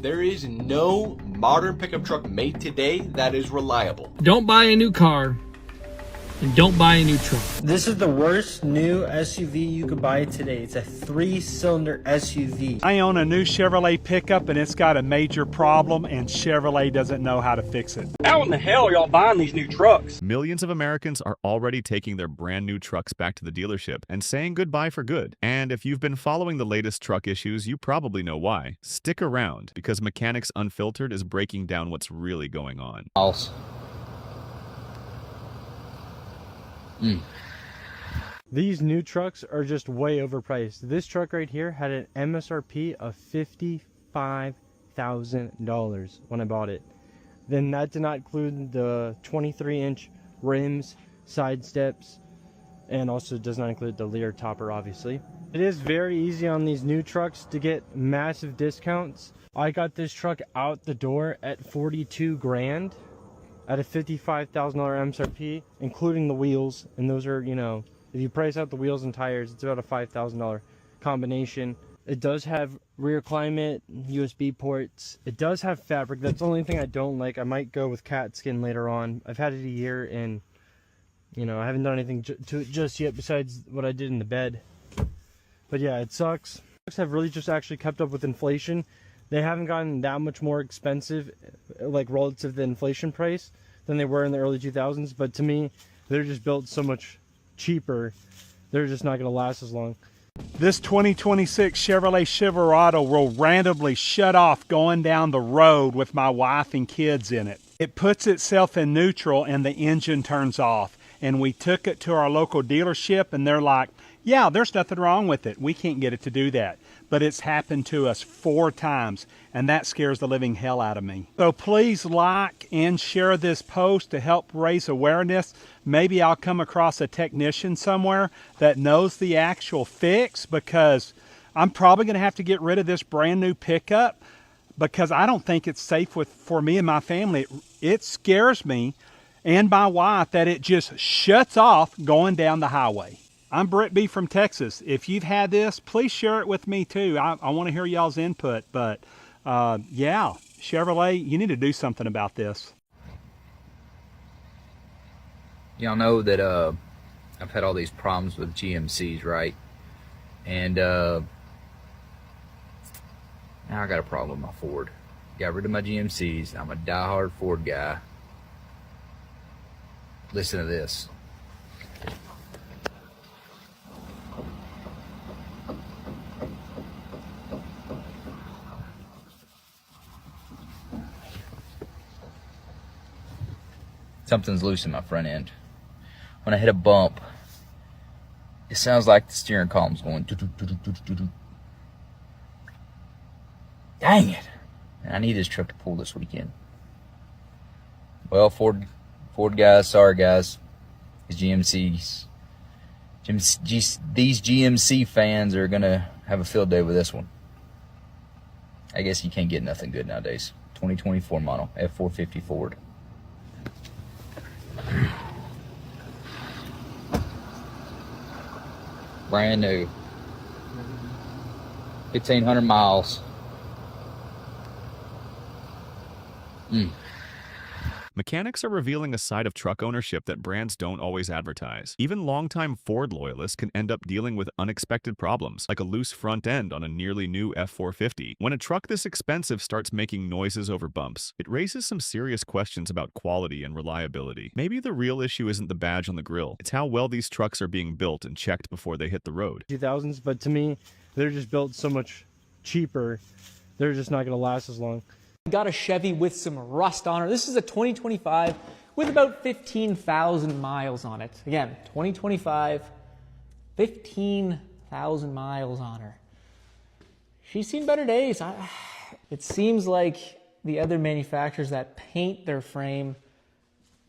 There is no modern pickup truck made today that is reliable. Don't buy a new car and don't buy a new truck. This is the worst new SUV you could buy today. It's a 3-cylinder SUV. I own a new Chevrolet pickup and it's got a major problem and Chevrolet doesn't know how to fix it. How in the hell are y'all buying these new trucks? Millions of Americans are already taking their brand new trucks back to the dealership and saying goodbye for good. And if you've been following the latest truck issues, you probably know why. Stick around, because Mechanics Unfiltered is breaking down what's really going on. These new trucks are just way overpriced. This truck right here had an MSRP of $55,000 when I bought it. Then that did not include the 23-inch rims, side steps, and also does not include the Lear topper, obviously. It is very easy on these new trucks to get massive discounts. I got this truck out the door at 42 grand at a $55,000 MSRP, including the wheels, and those are, you know, if you price out the wheels and tires, it's about a $5,000 combination. It does have rear climate, USB ports. It does have fabric. That's the only thing I don't like. I might go with cat skin later on. I've had it a year and, you know, I haven't done anything to it just yet besides what I did in the bed. But yeah, it sucks. Trucks have really just actually kept up with inflation. They haven't gotten that much more expensive, like relative to the inflation price, than they were in the early 2000s. But to me, they're just built so much cheaper. They're just not going to last as long. This 2026 Chevrolet Silverado will randomly shut off going down the road with my wife and kids in it. It puts itself in neutral and the engine turns off. And we took it to our local dealership and they're like, yeah, there's nothing wrong with it. We can't get it to do that. But it's happened to us 4 times, and that scares the living hell out of me. So please like and share this post to help raise awareness. Maybe I'll come across a technician somewhere that knows the actual fix, because I'm probably going to have to get rid of this brand new pickup because I don't think it's safe for me and my family. It scares me and my wife that it just shuts off going down the highway. I'm Brett B from Texas. If you've had this, please share it with me too. I want to hear y'all's input. But yeah, Chevrolet, you need to do something about this. Y'all know that I've had all these problems with GMCs, right? And now I got a problem with my Ford. Got rid of my GMCs. I'm a diehard Ford guy. Listen to this. Something's loose in my front end. When I hit a bump, it sounds like the steering column's going doo-doo-doo-doo-doo-doo. Dang it. And I need this truck to pull this weekend. Well, Ford guys, sorry guys. These GMC fans are gonna have a field day with this one. I guess you can't get nothing good nowadays. 2024 model, F450 Ford. Brand new. 1,500 miles. Mechanics are revealing a side of truck ownership that brands don't always advertise. Even longtime Ford loyalists can end up dealing with unexpected problems, like a loose front end on a nearly new F450. When a truck this expensive starts making noises over bumps, it raises some serious questions about quality and reliability. Maybe the real issue isn't the badge on the grill, it's how well these trucks are being built and checked before they hit the road. 2000s, but to me, they're just built so much cheaper. They're just not going to last as long. Got a Chevy with some rust on her. This is a 2025 with about 15,000 miles on it. Again, 2025, 15,000 miles on her. She's seen better days. It seems like the other manufacturers that paint their frame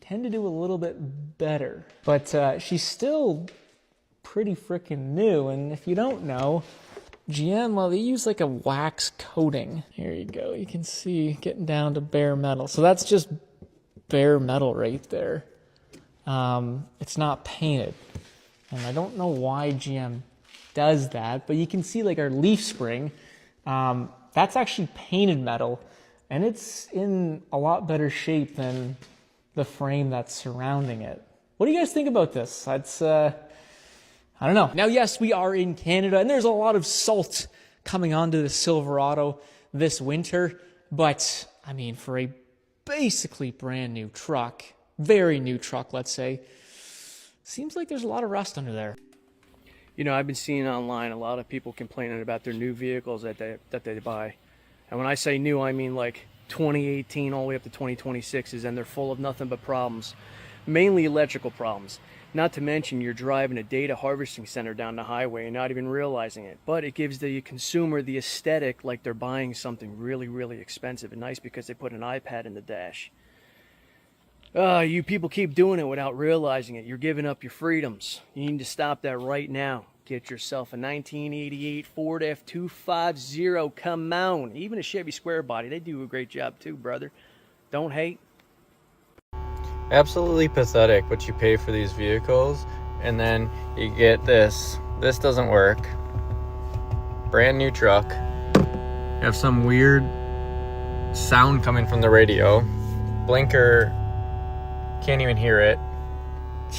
tend to do a little bit better. But she's still pretty freaking new. And if you don't know, GM, well, they use like a wax coating. Here you go. You can see getting down to bare metal. So that's just bare metal right there. It's not painted. And I don't know why GM does that, but you can see like our leaf spring. That's actually painted metal, and it's in a lot better shape than the frame that's surrounding it. What do you guys think about this? That's, I don't know. Now, yes, we are in Canada, and there's a lot of salt coming onto the Silverado this winter, but, I mean, for a basically brand new truck, very new truck, let's say, seems like there's a lot of rust under there. You know, I've been seeing online a lot of people complaining about their new vehicles that they buy. And when I say new, I mean like 2018 all the way up to 2026s, and they're full of nothing but problems, mainly electrical problems. Not to mention you're driving a data harvesting center down the highway and not even realizing it. But it gives the consumer the aesthetic like they're buying something really, really expensive and nice because they put an iPad in the dash. You people keep doing it without realizing it. You're giving up your freedoms. You need to stop that right now. Get yourself a 1988 Ford F250. Come on. Even a Chevy Square Body. They do a great job too, brother. Don't hate. Absolutely pathetic what you pay for these vehicles, and then you get this. This doesn't work. Brand new truck. You have some weird sound coming from the radio. Blinker, can't even hear it.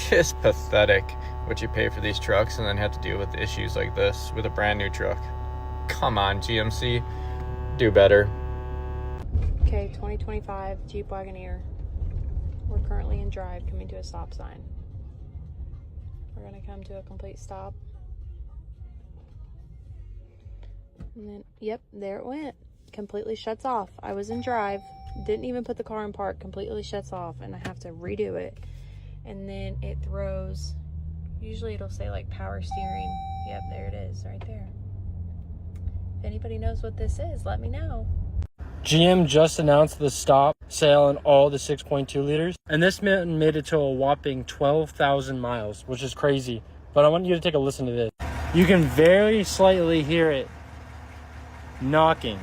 Just pathetic what you pay for these trucks and then have to deal with issues like this with a brand new truck. Come on, GMC, do better. Okay, 2025 Jeep Wagoneer. We're currently in drive, coming to a stop sign. We're gonna come to a complete stop. And then, yep, there it went. Completely shuts off. I was in drive, didn't even put the car in park, completely shuts off, and I have to redo it. And then it throws, usually it'll say like power steering. Yep, there it is, right there. If anybody knows what this is, let me know. GM just announced the stop sale on all the 6.2 liters, and this made it to a whopping 12,000 miles, which is crazy. But I want you to take a listen to this. You can very slightly hear it knocking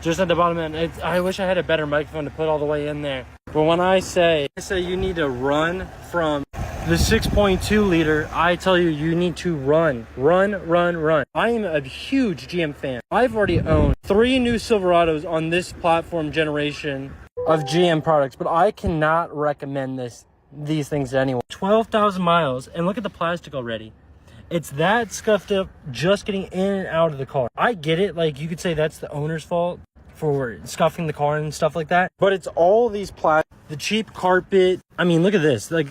just at the bottom end. I wish I had a better microphone to put all the way in there. But when I say you need to run from the 6.2 liter, I tell you, you need to run. I am a huge GM fan. I've already owned 3 new Silverados on this platform generation of GM products, but I cannot recommend these things to anyone. 12,000 miles, and look at the plastic already. It's that scuffed up just getting in and out of the car. I get it, like you could say that's the owner's fault for scuffing the car and stuff like that, but it's all these plastic, the cheap carpet. I mean, look at this, like,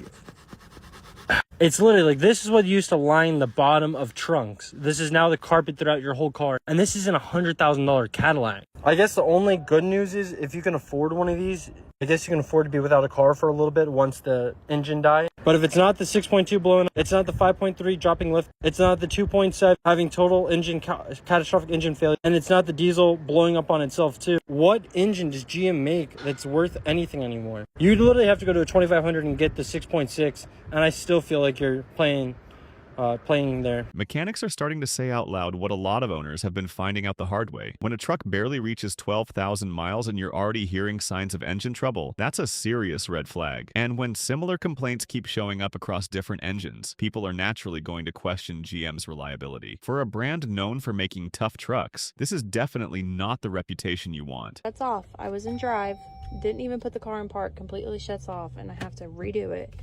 it's literally like, this is what used to line the bottom of trunks. This is now the carpet throughout your whole car, and this is in $100,000 Cadillac. I guess the only good news is if you can afford one of these, I guess you can afford to be without a car for a little bit once the engine dies. But if it's not the 6.2 blowing up, it's not the 5.3 dropping lift, it's not the 2.7 having total engine catastrophic engine failure, and it's not the diesel blowing up on itself too. What engine does GM make that's worth anything anymore? You literally have to go to a 2500 and get the 6.6, and I still feel like you're playing there. Mechanics are starting to say out loud what a lot of owners have been finding out the hard way. When a truck barely reaches 12,000 miles and you're already hearing signs of engine trouble, that's a serious red flag. And when similar complaints keep showing up across different engines, people are naturally going to question GM's reliability. For a brand known for making tough trucks, this is definitely not the reputation you want. Shuts off. I was in drive, didn't even put the car in park, completely shuts off, and I have to redo it.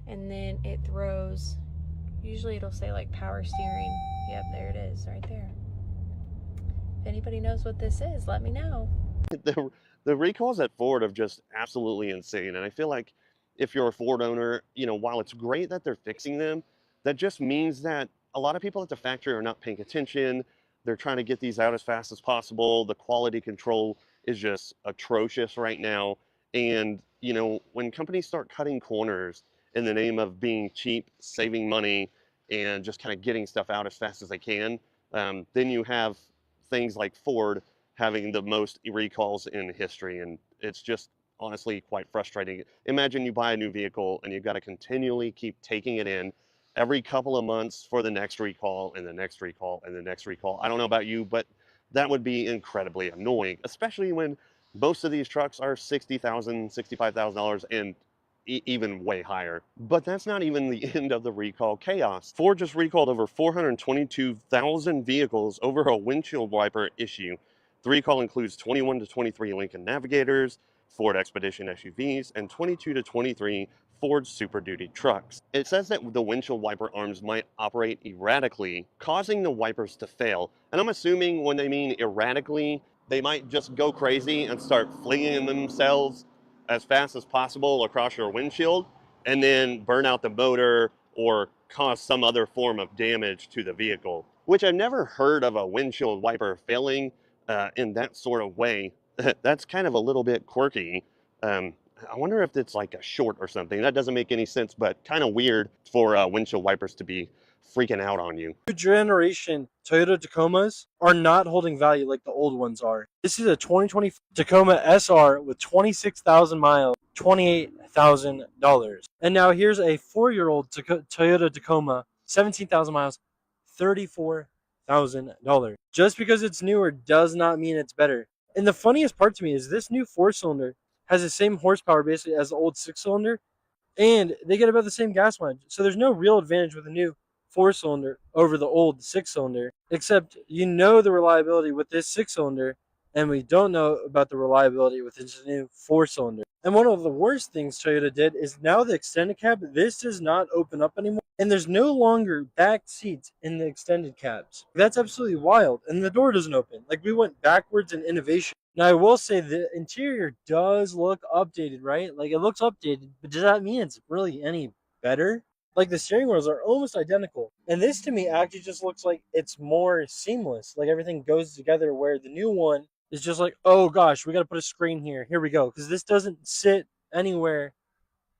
And then it throws, usually it'll say like power steering. Yep, there it is, right there. If anybody knows what this is, let me know. The recalls at Ford are just absolutely insane. And I feel like if you're a Ford owner, you know, while it's great that they're fixing them, that just means that a lot of people at the factory are not paying attention. They're trying to get these out as fast as possible. The quality control is just atrocious right now. And, you know, when companies start cutting corners in the name of being cheap, saving money, and just kind of getting stuff out as fast as they can, then you have things like Ford having the most recalls in history. And it's just honestly quite frustrating. Imagine you buy a new vehicle and you've got to continually keep taking it in every couple of months for the next recall and the next recall and the next recall. I don't know about you, but that would be incredibly annoying, especially when most of these trucks are $60,000, $65,000, and even way higher. But that's not even the end of the recall chaos. Ford just recalled over 422,000 vehicles over a windshield wiper issue. The recall includes 21 to 23 Lincoln Navigators, Ford Expedition SUVs, and 22 to 23 Ford Super Duty trucks. It says that the windshield wiper arms might operate erratically, causing the wipers to fail. And I'm assuming when they mean erratically, they might just go crazy and start flinging themselves as fast as possible across your windshield and then burn out the motor or cause some other form of damage to the vehicle, which I've never heard of a windshield wiper failing in that sort of way. That's kind of a little bit quirky. I wonder if it's like a short or something. That doesn't make any sense, but kind of weird for windshield wipers to be freaking out on you. New generation Toyota Tacomas are not holding value like the old ones are. This is a 2020 Tacoma SR with 26,000 miles, $28,000. And now here's a 4-year-old Toyota Tacoma, 17,000 miles, $34,000. Just because it's newer does not mean it's better. And the funniest part to me is this new 4-cylinder has the same horsepower basically as the old 6-cylinder, and they get about the same gas mileage. So there's no real advantage with the new 4-cylinder over the old 6-cylinder, except you know the reliability with this 6-cylinder, and we don't know about the reliability with this new 4-cylinder. And one of the worst things Toyota did is now the extended cab, this does not open up anymore, and there's no longer back seats in the extended cabs. That's absolutely wild, and the door doesn't open. Like, we went backwards in innovation. Now, I will say the interior does look updated, right? Like, it looks updated, but does that mean it's really any better? Like, the steering wheels are almost identical. And this, to me, actually just looks like it's more seamless. Like, everything goes together, where the new one is just like, oh gosh, we got to put a screen here. Here we go. Because this doesn't sit anywhere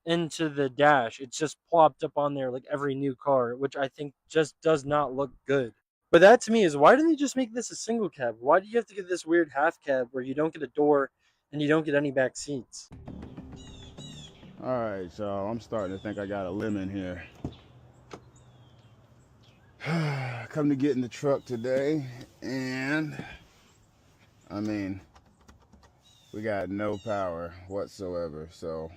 into the dash. It's just plopped up on there like every new car, which I think just does not look good. But that to me is, why didn't they just make this a single cab? Why do you have to get this weird half cab where you don't get a door and you don't get any back seats? All right, so I'm starting to think I got a lemon here. Come to get in the truck today, and I mean, we got no power whatsoever. So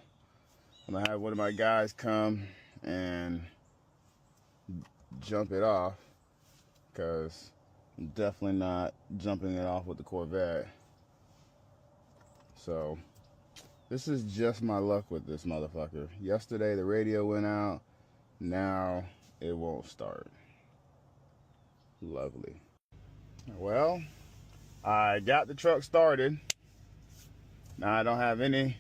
I'm gonna have one of my guys come and jump it off, because I'm definitely not jumping it off with the Corvette. So this is just my luck with this motherfucker. Yesterday the radio went out, now it won't start. Lovely. Well, I got the truck started. Now I don't have any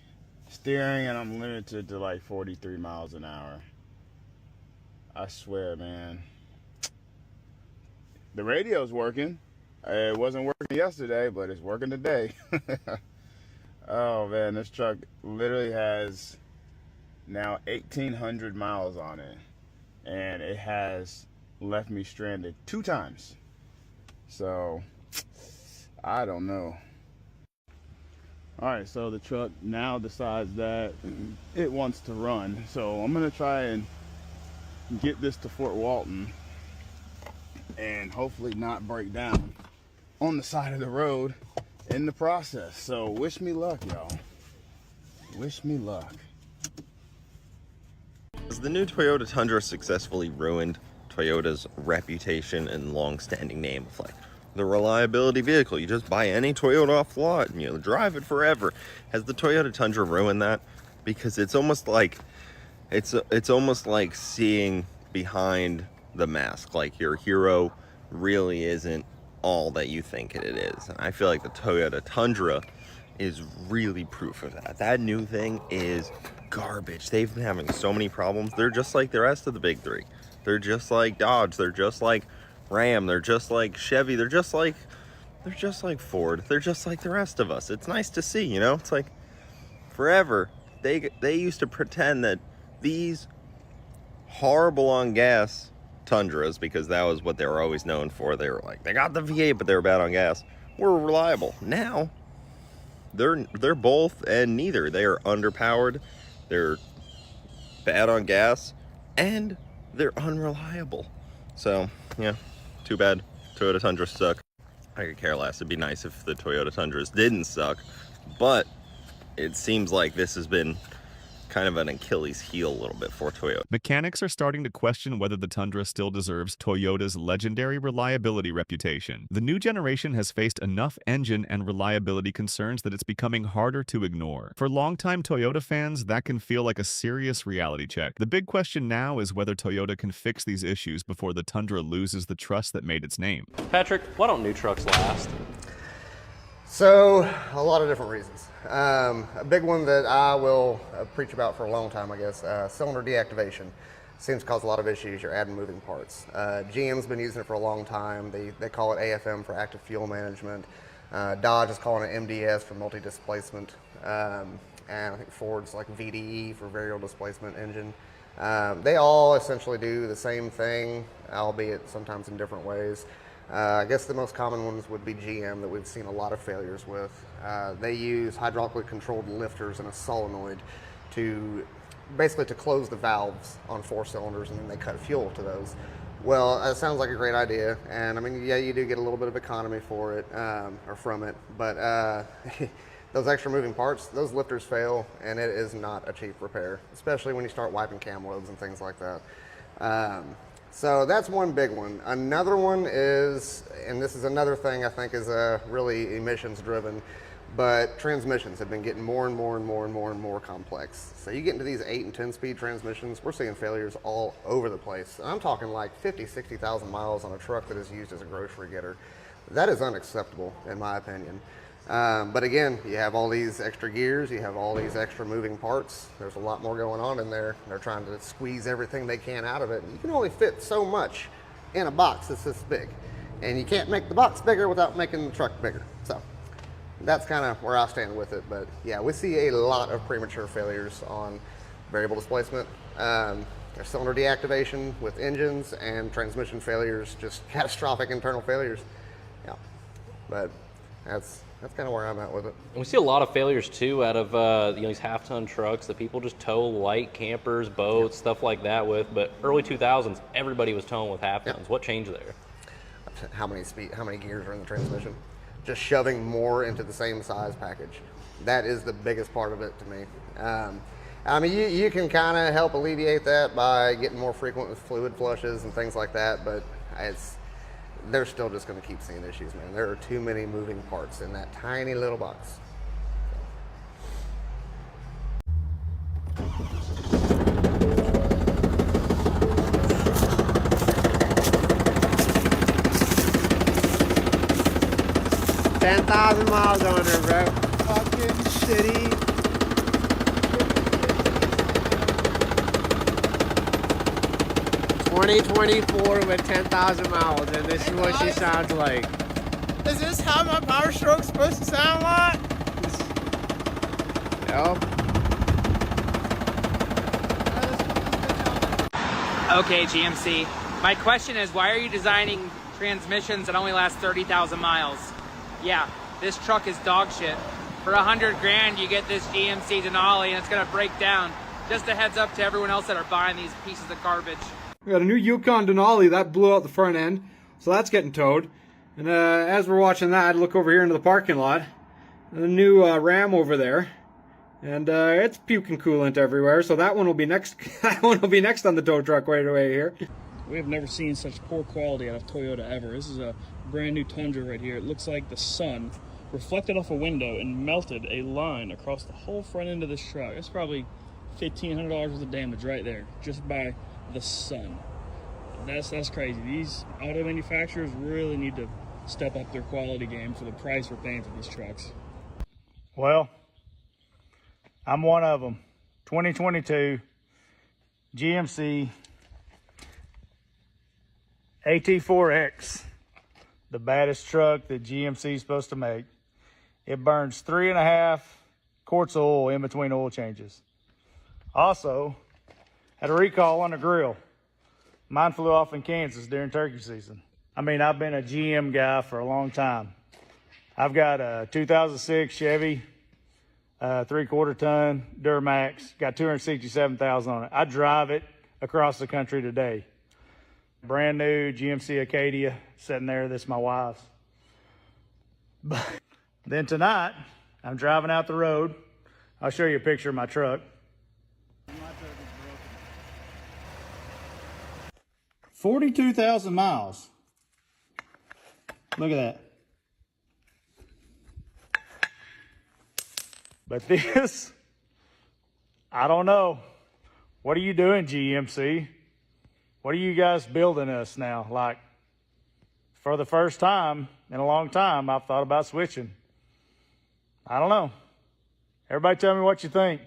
steering, and I'm limited to like 43 miles an hour. I swear, man. The radio's working. It wasn't working yesterday, but it's working today. Oh man, this truck literally has now 1,800 miles on it, and it has left me stranded 2 times. So I don't know. All right, so the truck now decides that it wants to run. So I'm gonna try and get this to Fort Walton and hopefully not break down on the side of the road in the process. So wish me luck, y'all. Wish me luck. Has the new Toyota Tundra successfully ruined Toyota's reputation and long-standing name of like the reliability vehicle? You just buy any Toyota off the lot and you'll drive it forever. Has the Toyota Tundra ruined that? Because it's almost like it's almost like seeing behind the mask. Like your hero really isn't all that you think it is. And I feel like the Toyota Tundra is really proof of that. That new thing is garbage. They've been having so many problems. They're just like the rest of the big three. They're just like Dodge. They're just like Ram. They're just like Chevy. They're just like Ford. They're just like the rest of us. It's nice to see, you know? It's like forever they used to pretend that these horrible on gas Tundras, because that was what they were always known for. They were like, they got the V8, but they were bad on gas. Were reliable. Now they're both and neither. They are underpowered, they're bad on gas, and they're unreliable. So yeah, too bad. Toyota Tundras suck. I could care less. It'd be nice if the Toyota Tundras didn't suck, but it seems like this has been kind of an Achilles heel a little bit for Toyota. Mechanics are starting to question whether the Tundra still deserves Toyota's legendary reliability reputation. The new generation has faced enough engine and reliability concerns that it's becoming harder to ignore. For longtime Toyota fans, that can feel like a serious reality check. The big question now is whether Toyota can fix these issues before the Tundra loses the trust that made its name. Patrick, why don't new trucks last? So, a lot of different reasons. A big one that I will preach about for a long time, I guess, cylinder deactivation. Seems to cause a lot of issues. You're adding moving parts. GM's been using it for a long time. They call it AFM for active fuel management. Dodge is calling it MDS for multi-displacement. And I think Ford's like VDE for variable displacement engine. They all essentially do the same thing, albeit sometimes in different ways. I guess the most common ones would be GM that we've seen a lot of failures with. They use hydraulically controlled lifters and a solenoid to basically to close the valves on 4 cylinders, and then they cut fuel to those. Well, that sounds like a great idea, and I mean, yeah, you do get a little bit of economy for it, or from it, but those extra moving parts, those lifters fail, and it is not a cheap repair, especially when you start wiping cam loads and things like that. So that's one big one. Another one is, and this is another thing I think is really emissions driven, but transmissions have been getting more and more complex. So you get into these 8 and 10 speed transmissions, we're seeing failures all over the place. And I'm talking like 50, 60,000 miles on a truck that is used as a grocery getter. That is unacceptable in my opinion. But again, you have all these extra gears, you have all these extra moving parts. There's a lot more going on in there. They're trying to squeeze everything they can out of it. You can only fit so much in a box that's this big. And you can't make the box bigger without making the truck bigger. So that's kind of where I stand with it. But yeah, we see a lot of premature failures on variable displacement. There's cylinder deactivation with engines and transmission failures, just catastrophic internal failures. Yeah, but that's kind of where I'm at with it. And we see a lot of failures too out of these half-ton trucks that people just tow light campers, boats, stuff like that with. But early 2000s, everybody was towing with half-tons. What changed there? How many gears are in the transmission? Just shoving more into the same size package. That is the biggest part of it to me. I mean, you can kind of help alleviate that by getting more frequent with fluid flushes and things like that, but they're still just going to keep seeing issues, man. There are too many moving parts in that tiny little box. $10,000 miles on her, bro. Fucking shitty. ...2024 with 10,000 miles, and this is what she sounds like. Is this how my Power Stroke's supposed to sound like? Yep. Okay, GMC. My question is, why are you designing transmissions that only last 30,000 miles? Yeah, this truck is dog shit. For 100 grand, you get this GMC Denali, and it's gonna break down. Just a heads up to everyone else that are buying these pieces of garbage. We got a new Yukon Denali that blew out the front end, so that's getting towed. And as we're watching that, look over here into the parking lot. The new Ram over there, and it's puking coolant everywhere. So that one will be next. That one will be next on the tow truck right away here. We have never seen such poor quality out of Toyota ever. This is a brand new Tundra right here. It looks like the sun reflected off a window and melted a line across the whole front end of this truck. It's probably $1,500 worth of damage right there, just by the sun. That's crazy. These auto manufacturers really need to step up their quality game for the price we're paying for these trucks. Well, I'm one of them. 2022 GMC AT4X, the baddest truck that GMC is supposed to make. It burns 3.5 quarts of oil in between oil changes. Also, had a recall on the grill. Mine flew off in Kansas during turkey season. I mean, I've been a GM guy for a long time. I've got a 2006 Chevy, 3/4 ton Duramax, got 267,000 on it. I drive it across the country today. Brand new GMC Acadia sitting there. This is my wife's. But then tonight, I'm driving out the road. I'll show you a picture of my truck. 42,000 miles. Look at that. But this, I don't know. What are you doing, GMC? What are you guys building us now? Like, for the first time in a long time, I've thought about switching. I don't know. Everybody tell me what you think.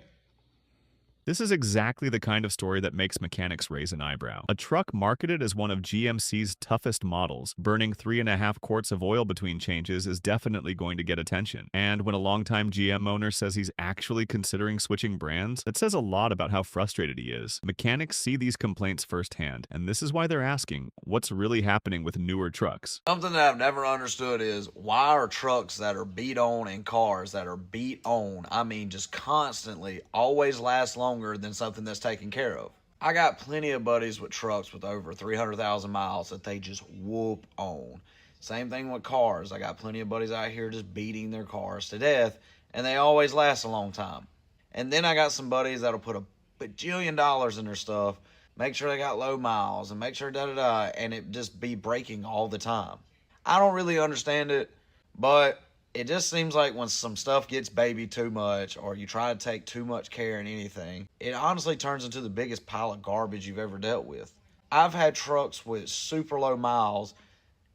This is exactly the kind of story that makes mechanics raise an eyebrow. A truck marketed as one of GMC's toughest models, burning 3.5 quarts of oil between changes is definitely going to get attention. And when a longtime GM owner says he's actually considering switching brands, that says a lot about how frustrated he is. Mechanics see these complaints firsthand, and this is why they're asking, what's really happening with newer trucks? Something that I've never understood is why are trucks that are beat on and cars that are beat on, I mean just constantly, always last longer than something that's taken care of. I got plenty of buddies with trucks with over 300,000 miles that they just whoop on. Same thing with cars. I got plenty of buddies out here just beating their cars to death, and they always last a long time. And then I got some buddies that'll put a bajillion dollars in their stuff, make sure they got low miles, and make sure da-da-da, and it just be breaking all the time. I don't really understand it, but it just seems like when some stuff gets babied too much or you try to take too much care in anything, it honestly turns into the biggest pile of garbage you've ever dealt with. I've had trucks with super low miles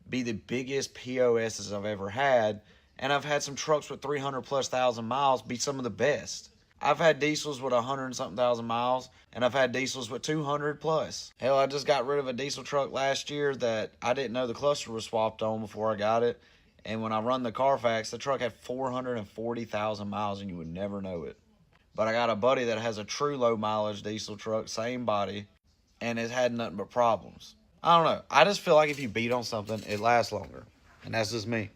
be the biggest POSs I've ever had, and I've had some trucks with 300,000+ miles be some of the best. I've had diesels with 100-something thousand miles, and I've had diesels with 200+. Hell, I just got rid of a diesel truck last year that I didn't know the cluster was swapped on before I got it. And when I run the Carfax, the truck had 440,000 miles, and you would never know it. But I got a buddy that has a true low mileage diesel truck, same body, and it's had nothing but problems. I don't know. I just feel like if you beat on something, it lasts longer. And that's just me.